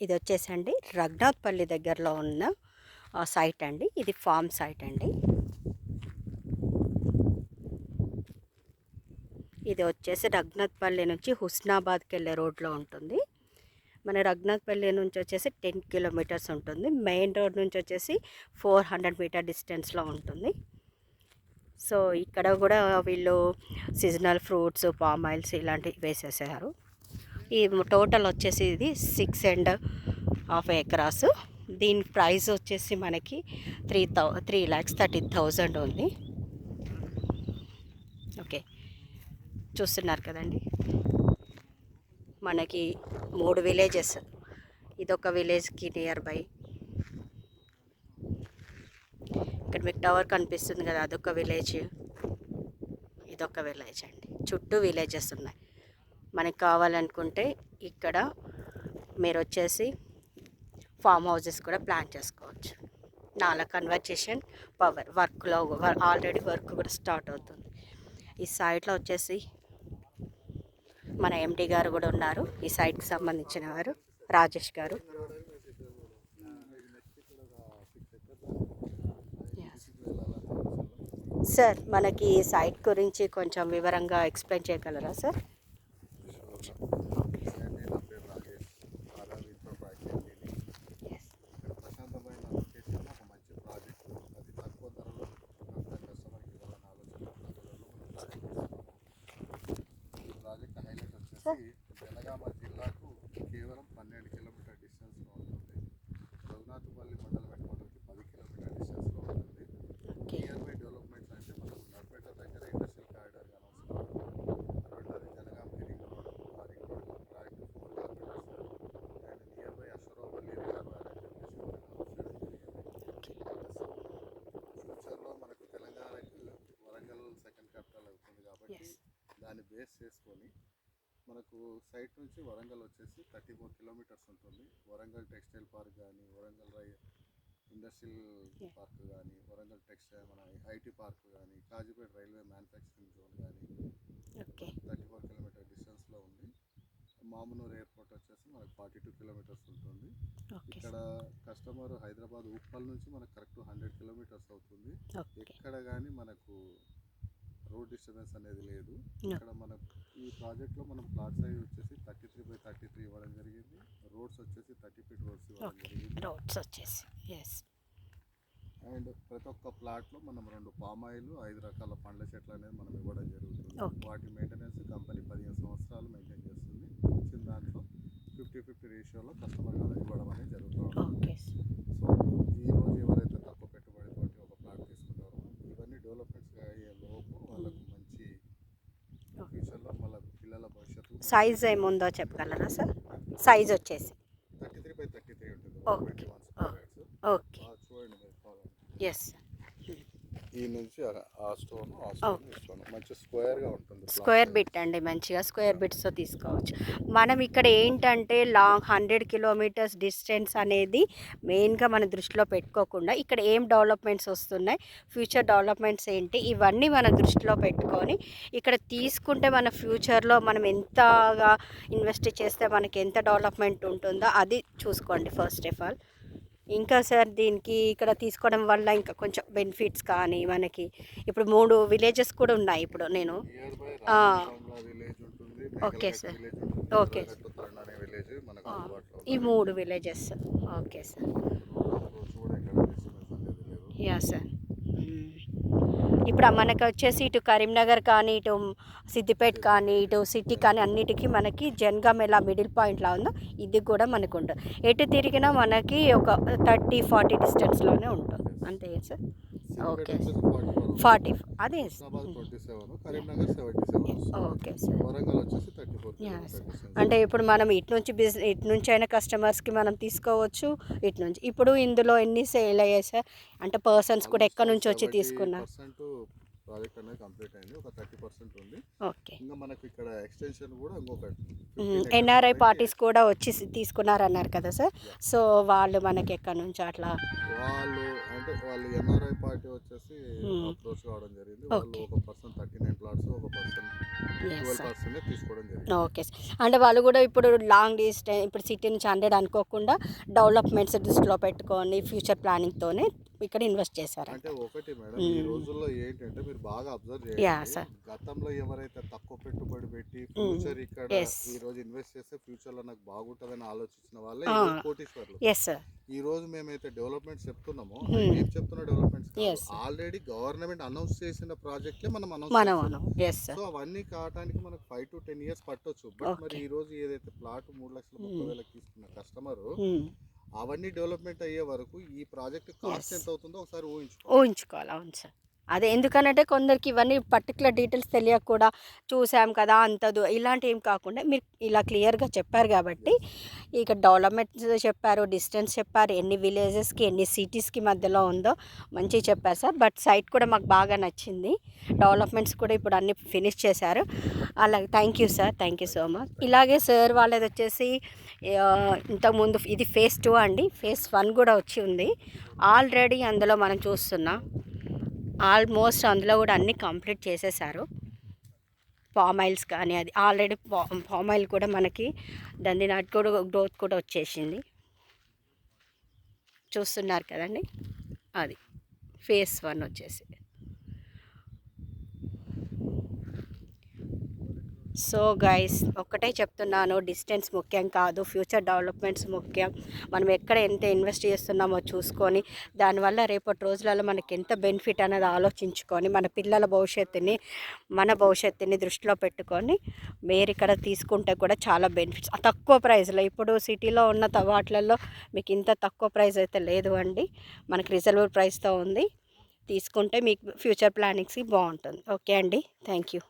ఇది వచ్చేసండి రఘునాథ్పల్లి దగ్గరలో ఉన్న సైట్ అండి. ఇది ఫామ్ సైట్ అండి. ఇది వచ్చేసి రఘునాథ్పల్లి నుంచి హుస్నాబాద్కి వెళ్ళే రోడ్లో ఉంటుంది. మన రఘునాథ్పల్లి నుంచి వచ్చేసి 10 కిలోమీటర్స్ ఉంటుంది. మెయిన్ రోడ్ నుంచి వచ్చేసి 400 మీటర్ డిస్టెన్స్లో ఉంటుంది. సో ఇక్కడ కూడా వీళ్ళు సీజనల్ ఫ్రూట్స్, పామ్ ఆయిల్స్ ఇలాంటివి వేసేసారు. ఈ టోటల్ వచ్చేసి ఇది 6.5 ఎకరాస్. దీని ప్రైస్ వచ్చేసి మనకి 3,30,000 ఉంది. ఓకే, చూస్తున్నారు కదండి, మనకి 3 విలేజెస్. ఇదొక విలేజ్కి నియర్ బై. ఇక్కడ మీకు టవర్ కనిపిస్తుంది కదా, అదొక విలేజ్, ఇదొక విలేజ్ అండి. చుట్టూ విలేజెస్ ఉన్నాయి. మనకి కావాలనుకుంటే ఇక్కడ మీరు వచ్చేసి ఫామ్ హౌసెస్ కూడా ప్లాన్ చేసుకోవచ్చు. నాలా కన్వర్జేషన్ పవర్ వర్క్లో ఆల్రెడీ వర్క్ కూడా స్టార్ట్ అవుతుంది. ఈ సైట్లో వచ్చేసి మన ఎండి గారు కూడా ఉన్నారు, ఈ సైట్కి సంబంధించిన వారు, రాజేష్ గారు. సార్, మనకి ఈ సైట్ గురించి కొంచెం వివరంగా ఎక్స్ప్లెయిన్ చేయగలరా సార్? జనగామ జిల్లాకు కేవలం 12 కిలోమీటర్ డిస్టెన్స్లో ఉంటుంది. రఘునాథ్పల్లి మండలం హెడ్ క్వార్టర్కి 10 కిలోమీటర్ డిస్టెన్స్లో ఉంటుంది. నియర్ బై డెవలప్మెంట్స్ అంటే మనకు నర్పేట దగ్గర ఇండస్ట్రియల్ కారిడార్ రెండోది జనగామకి రింగ్ రోడ్, ఆ ring road project 4 kilometres and nearby Ashwaraopalli reservoir అని చెప్పేసి ఫ్యూచర్లో మనకు తెలంగాణకి వరంగల్ సెకండ్ క్యాపిటల్ అవుతుంది కాబట్టి దాన్ని బేస్ చేసుకొని మనకు సైట్ నుంచి వరంగల్ వచ్చేసి 34 కిలోమీటర్స్ ఉంటుంది. వరంగల్ టెక్స్టైల్ పార్క్ కానీ, వరంగల్ ఇండస్ట్రియల్ పార్క్ కానీ, వరంగల్ టెక్స్టైల్ మన ఐటీ పార్క్ కానీ, కాజీపేట రైల్వే మ్యానుఫ్యాక్చరింగ్ జోన్ కానీ 34 కిలోమీటర్ డిస్టెన్స్లో ఉంది. మామునూరు ఎయిర్పోర్ట్ వచ్చేసి మనకు 42 కిలోమీటర్స్ ఉంటుంది. ఇక్కడ కస్టమర్ హైదరాబాద్ ఉప్పల్ నుంచి మనకు కరెక్ట్ 100 కిలోమీటర్స్ అవుతుంది. ఎక్కడ కానీ మనకు రోడ్ డిస్టర్బెన్స్ అనేది లేదు. ఇక్కడ మన ఈ ప్రాజెక్ట్లో మనం ప్లాట్ సైజ్ వచ్చేసి 33/33 ఇవ్వడం జరిగింది. రోడ్స్ వచ్చేసి 30 ఫీట్ రోడ్స్ ఇవ్వడం జరిగింది. అండ్ ప్రతి ఒక్క ప్లాట్లో మనం 2 పామ్ ఆయిల్, 5 రకాల పండ్ల చెట్లు అనేది మనం ఇవ్వడం జరుగుతుంది. వాటి మెయింటెనెన్స్ కంపెనీ 15 సంవత్సరాలు మెయింటైన్ చేస్తుంది. ఇచ్చిన దాంట్లో 50-50 రేషియోలో కస్టమర్ ఇవ్వడం అనేది జరుగుతుంది. సో ఈరోజు ఎవరైతే తక్కువ పెట్టుబడితోటి ఒక ప్లాట్ తీసుకుంటారో ఇవన్నీ డెవలప్మెంట్స్ అయ్యే లోపు వాళ్ళకు మంచి ఫ్యూచర్లో మళ్ళీ పిల్లల భవిష్యత్తు. సైజ్ ఏముందో చెప్పగలరా సార్? సైజ్ వచ్చేసి 33/33 ఉంటుంది. Okay, yes. ఈ నుంచి ఆ స్టోన్ మంచి స్క్వేర్గా ఉంటుంది. స్క్వేర్ బిట్ అండి, మంచిగా స్క్వేర్ బిట్స్తో తీసుకోవచ్చు. మనం ఇక్కడ ఏంటంటే లాంగ్ 100 కిలోమీటర్స్ డిస్టెన్స్ అనేది మెయిన్గా మన దృష్టిలో పెట్టుకోకుండా ఇక్కడ ఏం డెవలప్మెంట్స్ వస్తున్నాయి, ఫ్యూచర్ డెవలప్మెంట్స్ ఏంటి, ఇవన్నీ మన దృష్టిలో పెట్టుకొని ఇక్కడ తీసుకుంటే మన ఫ్యూచర్లో మనం ఎంతగా ఇన్వెస్ట్ చేస్తే మనకి ఎంత డెవలప్మెంట్ ఉంటుందో అది చూసుకోండి ఫస్ట్ ఆఫ్ ఆల్. ఇంకా సార్, దీనికి ఇక్కడ తీసుకోవడం వల్ల ఇంకా కొంచెం బెనిఫిట్స్ కానీ మనకి ఇప్పుడు 3 విలేజెస్ కూడా ఉన్నాయి. ఇప్పుడు నేను ఓకే సార్, ఓకే ఈ 3 villages. Okay sir, yeah sir. ఇప్పుడు మనకు వచ్చేసి ఇటు కరీంనగర్ కానీ, ఇటు సిద్దిపేట కానీ, ఇటు సిటీ కానీ అన్నిటికీ మనకి జనగామ ఎలా మిడిల్ పాయింట్లా ఉందో ఇది కూడా మనకు ఉంటుంది. ఎటు తిరిగినా మనకి ఒక 30-40 డిస్టెన్స్లోనే ఉంటుంది, అంతే సార్. ఓకే, 40 అదే ఓకే సార్. అంటే ఇప్పుడు మనం ఇటు నుంచి అయినా కస్టమర్స్కి మనం తీసుకోవచ్చు, ఇటు నుంచి. ఇప్పుడు ఇందులో ఎన్ని సేల్ అయ్యాయి సార్? అంటే పర్సన్స్ కూడా ఎక్కడి నుంచి వచ్చి తీసుకున్నారు? ప్రాజెక్ట్ అనేది కంప్లీట్ అయింది. ఒక 30% ఉంది. ఓకే, ఇంకా మనకి ఇక్కడ ఎక్స్టెన్షన్ కూడా ఎన్ఆర్ఐ పార్టీస్ కూడా వచ్చి తీసుకున్నారు అన్నారు కదా సార్. సో వాళ్ళు మనకి ఎక్కడి నుంచి అట్లా వాళ్ళు అంటే వాళ్ళు ఎన్ఆర్ఐ పార్టీ వచ్చేసి Hmm. అప్రోచ్ కావడం జరిగింది. వాళ్ళు Okay. ఒక పర్సన్ 39 ప్లాట్స్, ఒక పర్సన్ Yes, 12 sir. పర్సెంట్ తీసుకోవడం జరిగింది. Okay sir. అంటే వాళ్ళు కూడా ఇప్పుడు లాంగ్ డిస్టెన్స్ ఇప్పుడు సిటీ నుంచి 100 అనుకోకుండా డెవలప్మెంట్స్ దృష్టిలో పెట్టుకొని ఫ్యూచర్ ప్లానింగ్తోనే ఇక్కడ ఇన్వెస్ట్ చేశారంట. అంటే ఒకటి మేడం, ఈ రోజుల్లో ఏంటంటే మీరు బాగా అబ్జర్వ్ యా చేయండి, సార్. గతంలో ఎవరైతే తక్కువ పెట్టుబడి పెట్టి ఫ్యూచర్ ఇక్కడ ఎస్ ఈ రోజు ఇన్వెస్ట్ చేస్తే ఫ్యూచర్ లో నాకు బాగుంటుందని ఆలోచించిన వాళ్ళే ఆ. ఈరోజు కోటీశ్వర్లు. Yes sir. ఈ రోజు మేమైతే డెవలప్మెంట్స్ చెప్తున్నామో Hmm. మేము చెప్తున్న developments Yes. Already government announce చేసిన ప్రాజెక్ట్లే మనం మనం అనౌన్స్ ఎస్ సార్. సో అవన్నీ కావడానికి మనకు 5 to 10 years పట్టొచ్చు. బట్ మరి Okay. ఈ రోజు ఏదైతే ప్లాట్ 3,30,000 తీసుకున్న కస్టమర్ Hmm. అవన్నీ డెవలప్మెంట్ అయ్యే వరకు ఈ ప్రాజెక్ట్ కాస్ట్ Yes. ఎంత అవుతుందో ఒకసారి ఊహించుకో. ఊహించుకోవాలి. అవును సార్. అదే ఎందుకనంటే కొందరికి ఇవన్నీ పర్టికులర్ డీటెయిల్స్ తెలియక కూడా చూసాం కదా అంతదు ఇలాంటి ఏం కాకుండా మీరు ఇలా క్లియర్గా చెప్పారు కాబట్టి ఇక డెవలప్మెంట్స్ చెప్పారు, డిస్టెన్స్ చెప్పారు, ఎన్ని విలేజెస్కి ఎన్ని సిటీస్కి మధ్యలో ఉందో మంచిగా చెప్పారు సార్. బట్ సైట్ కూడా మాకు బాగా నచ్చింది. డెవలప్మెంట్స్ కూడా ఇప్పుడు అన్ని ఫినిష్ చేశారు. అలాగే thank you sir, thank you so much. ఇలాగే సార్ వాళ్ళది వచ్చేసి ఇంతకుముందు ఇది phase 2 అండి. phase 1 కూడా వచ్చి ఉంది ఆల్రెడీ. అందులో మనం చూస్తున్నాం ఆల్మోస్ట్ అందులో కూడా అన్నీ కంప్లీట్ చేసేసారు. పామ్ ఆయిల్స్ కానీ అది ఆల్రెడీ పామ్ ఆయిల్ కూడా మనకి దాని నాటి కూడా గ్రోత్ కూడా వచ్చేసింది. చూస్తున్నారు కదండి, అది phase 1 వచ్చేసి. సో గైస్ ఒక్కటే చెప్తున్నాను, డిస్టెన్స్ ముఖ్యం కాదు, ఫ్యూచర్ డెవలప్మెంట్స్ ముఖ్యం. మనం ఎక్కడ ఎంత ఇన్వెస్ట్ చేస్తున్నామో చూసుకొని దానివల్ల రేపటి రోజులలో మనకి ఎంత బెనిఫిట్ అనేది ఆలోచించుకొని మన పిల్లల భవిష్యత్తుని మన భవిష్యత్తుని దృష్టిలో పెట్టుకొని మీరు ఇక్కడ తీసుకుంటే కూడా చాలా బెనిఫిట్స్ తక్కువ ప్రైస్లో. ఇప్పుడు సిటీలో ఉన్న వాటిలలో మీకు ఇంత తక్కువ ప్రైస్ అయితే లేదు అండి, మనకి రిజర్వ్ ప్రైస్తో ఉంది. తీసుకుంటే మీకు ఫ్యూచర్ ప్లానింగ్స్కి బాగుంటుంది. ఓకే అండి, థ్యాంక్ యూ.